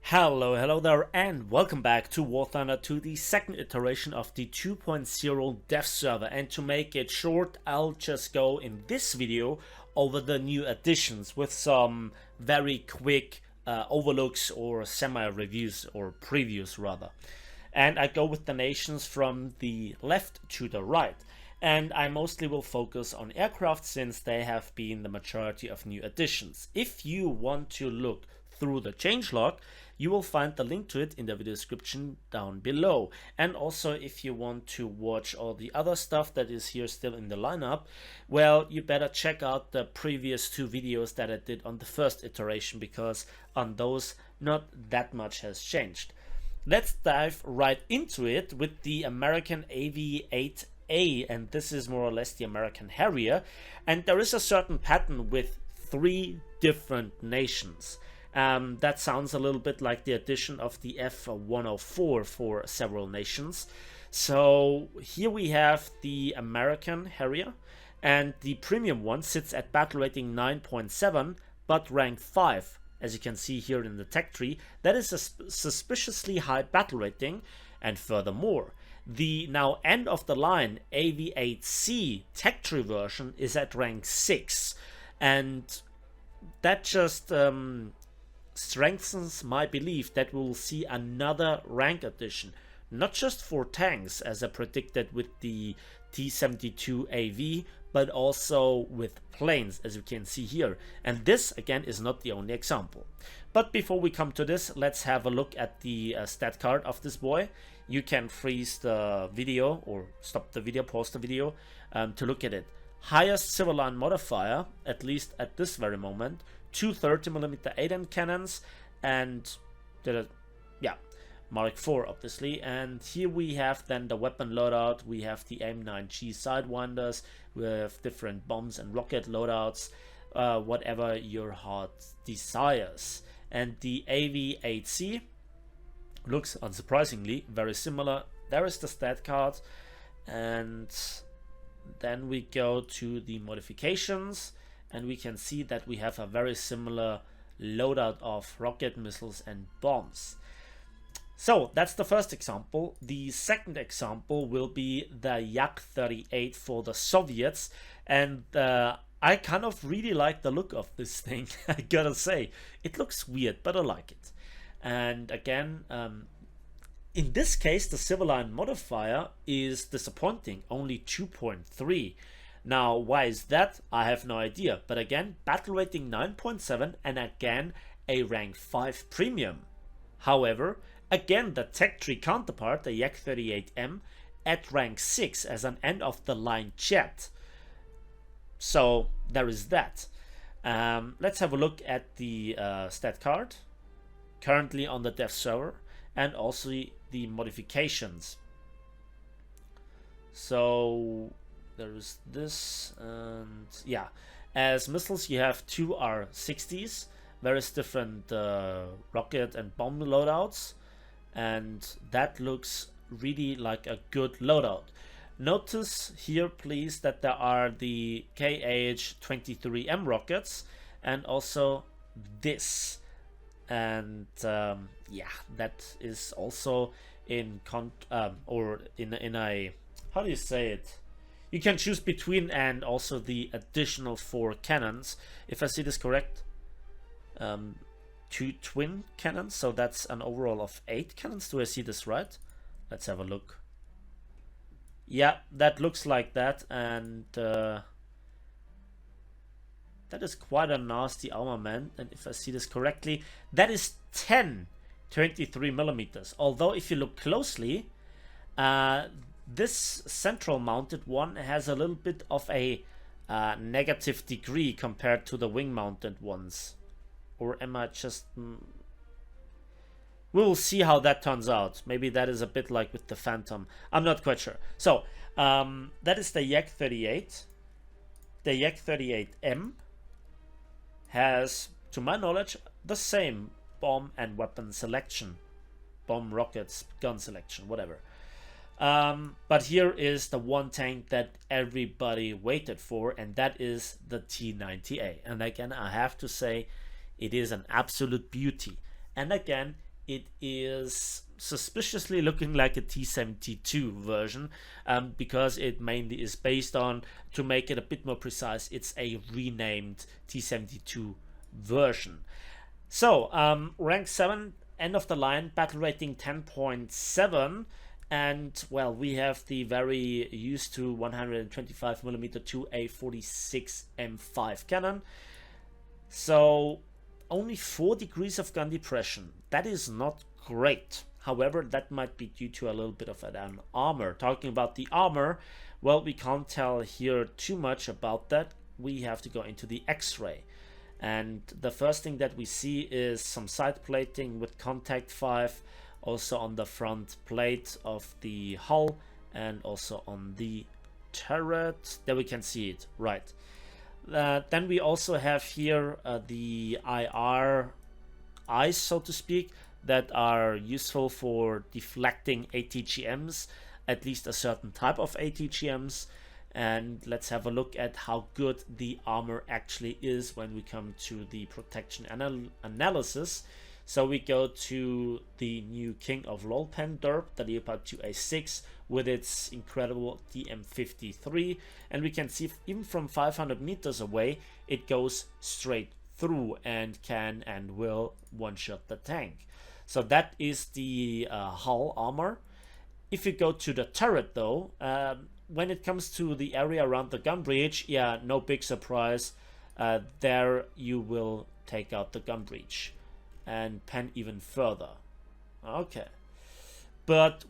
Hello there, and welcome back to War Thunder, to the second iteration of the 2.0 dev server. And to make it short, I'll just go in this video over the new additions with some very quick overlooks or semi-reviews, or previews rather. And I go with the nations from the left to the right. And I mostly will focus on aircraft, since they have been the majority of new additions. If you want to look through the changelog, you will find the link to it in the video description down below. And also, if you want to watch all the other stuff that is here still in the lineup, well, you better check out the previous two videos that I did on the first iteration, because on those not that much has changed. Let's dive right into it with the American AV-8A, and this is more or less the American Harrier. And there is a certain pattern with three different nations. That sounds a little bit like the addition of the F-104 for several nations. So here we have the American Harrier, and the premium one sits at battle rating 9.7 but rank 5. As you can see here in the tech tree, that is a suspiciously high battle rating. And furthermore, the now end of the line AV-8C tech tree version is at rank 6, and that just strengthens my belief that we will see another rank addition, not just for tanks as I predicted with the T-92A, but also with planes, as you can see here. And this again is not the only example. But before we come to this, let's have a look at the stat card of this boy. You can freeze the video or stop the video, pause the video to look at it. Highest civil line modifier, at least at this very moment, 230mm 8-inch cannons, and Mark IV obviously. And here we have then the weapon loadout. We have the AIM-9G sidewinders, we have different bombs and rocket loadouts, whatever your heart desires. And the AV-8C looks unsurprisingly very similar. There is the stat card, and then we go to the modifications, and we can see that we have a very similar loadout of rocket, missiles and bombs. So that's the first example. The second example will be the Yak-38 for the Soviets, and I kind of really like the look of this thing. I gotta say, it looks weird, but I like it. And again, in this case, the civil line modifier is disappointing, only 2.3. Now, why is that? I have no idea. But again, battle rating 9.7, and again, a rank 5 premium. However, again, the tech tree counterpart, the Yak-38M, at rank 6 as an end of the line jet. So there is that. Let's have a look at the stat card, currently on the dev server, and also the modifications. So there is this, and yeah, as missiles you have two R-60s, various different rocket and bomb loadouts, and that looks really like a good loadout. Notice here please that there are the KH-23M rockets, and also this, and yeah, that is also in in a, how do you say it, you can choose between, and also the additional 4 cannons, if I see this correct, 2 twin cannons, so that's an overall of 8 cannons. Do I see this right? Let's have a look. Yeah, that looks like that, and that is quite a nasty armament. And if I see this correctly, that is 10 23mm. Although if you look closely, this central mounted one has a little bit of a negative degree compared to the wing mounted ones. Or am I just... We'll see how that turns out. Maybe that is a bit like with the Phantom. I'm not quite sure. So, that is the Yak-38. The Yak-38M has, to my knowledge, the same bomb and weapon selection. Bomb, rockets, gun selection, whatever. But here is the one tank that everybody waited for, and that is the T-90A. And again, I have to say, it is an absolute beauty. And again, it is suspiciously looking like a T-72 version, because it mainly is based on, to make it a bit more precise, it's a renamed T-72 version. So, rank 7, end of the line, battle rating 10.7, and well, we have the very used to 125mm 2A46 M5 cannon. So, only 4 degrees of gun depression. That is not great. However, that might be due to a little bit of an armor. Talking about the armor, well, we can't tell here too much about that. We have to go into the X-ray. And the first thing that we see is some side plating with contact 5, also on the front plate of the hull and also on the turret. There we can see it, right. Then we also have here the IR eyes, so to speak, that are useful for deflecting ATGMs, at least a certain type of ATGMs. And let's have a look at how good the armor actually is when we come to the protection analysis. So we go to the new King of Lolpen derp, the Leopard 2A6, with its incredible DM53, and we can see even from 500 meters away it goes straight through and can and will one-shot the tank. So that is the hull armor. If you go to the turret though, when it comes to the area around the gun breech, yeah, no big surprise, there you will take out the gun breech and pen even further. Okay, but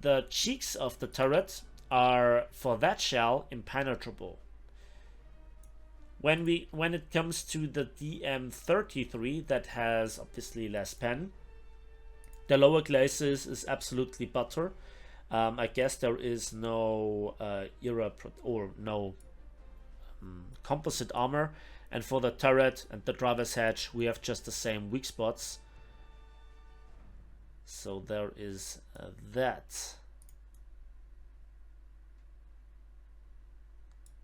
the cheeks of the turret are, for that shell, impenetrable. When it comes to the DM33, that has obviously less pen, the lower glacis is absolutely butter. I guess there is no composite armor, and for the turret and the driver's hatch we have just the same weak spots. So there is that.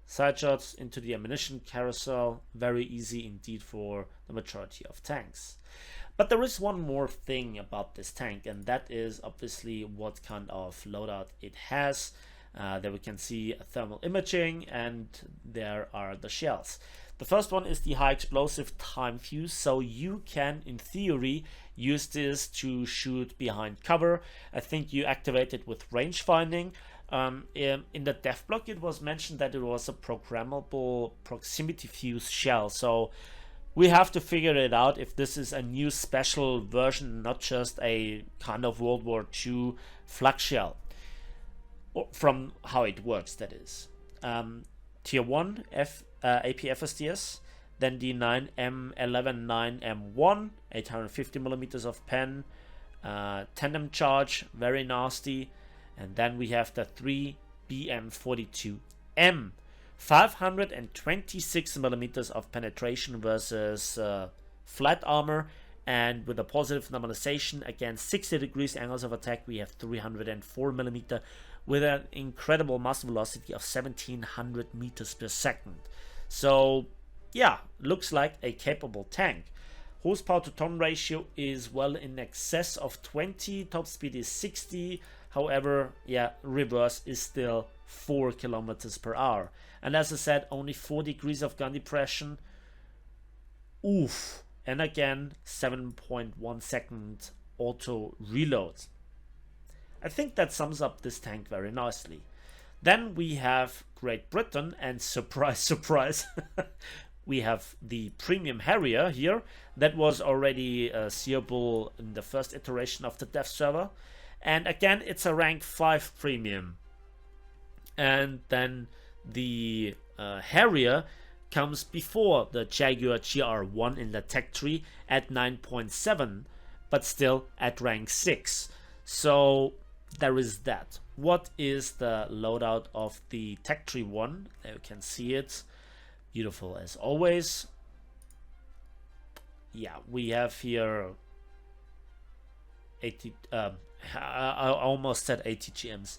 Side shots into the ammunition carousel, very easy indeed for the majority of tanks. But there is one more thing about this tank, and that is obviously what kind of loadout it has. There we can see thermal imaging, and there are the shells. The first one is the high explosive time fuse, so you can in theory use this to shoot behind cover. I think you activate it with range finding. In the dev block it was mentioned that it was a programmable proximity fuse shell, so we have to figure it out if this is a new special version, not just a kind of World War II flak shell, from how it works, that is. Tier 1 APFSDS, then the 9M119M1, 850mm of pen, tandem charge, very nasty, and then we have the 3BM42M, 526mm of penetration versus flat armor, and with a positive normalization against 60 degrees angles of attack we have 304mm with an incredible muzzle velocity of 1700 meters per second. So yeah, looks like a capable tank. Horsepower to ton ratio is well in excess of 20, top speed is 60, however, yeah, reverse is still 4 kilometers per hour. And as I said, only 4 degrees of gun depression. Oof. And again, 7.1 second auto reload. I think that sums up this tank very nicely. Then we have Great Britain, and surprise, surprise, we have the Premium Harrier here. That was already seeable in the first iteration of the dev server. And again, it's a rank 5 premium. And then the Harrier comes before the Jaguar GR1 in the tech tree at 9.7, but still at rank 6. So there is that. What is the loadout of the tech tree one? There you can see it. Beautiful as always. Yeah, we have here 80, I almost said ATGMs.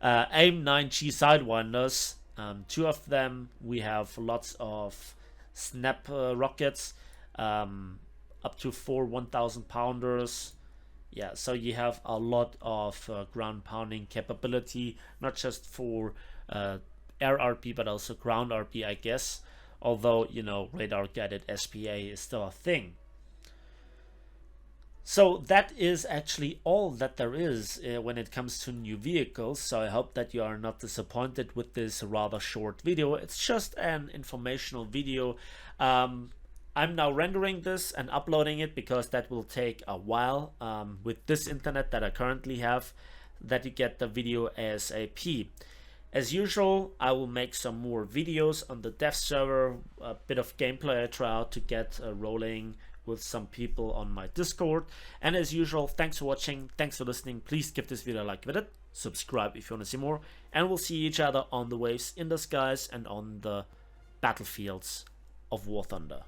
AIM 9G Sidewinders, 2 of them. We have lots of snap rockets, up to 4 1000 pounders, Yeah, so you have a lot of ground pounding capability, not just for air RP but also ground RP, I guess. Although, you know, radar guided SPA is still a thing. So that is actually all that there is when it comes to new vehicles. So I hope that you are not disappointed with this rather short video. It's just an informational video. I'm now rendering this and uploading it because that will take a while with this internet that I currently have, that you get the video ASAP. As usual, I will make some more videos on the dev server, a bit of gameplay I try out to get rolling with some people on my Discord. And as usual, thanks for watching, thanks for listening. Please give this video a like with it, subscribe if you want to see more, and we'll see each other on the waves, in the skies, and on the battlefields of War Thunder.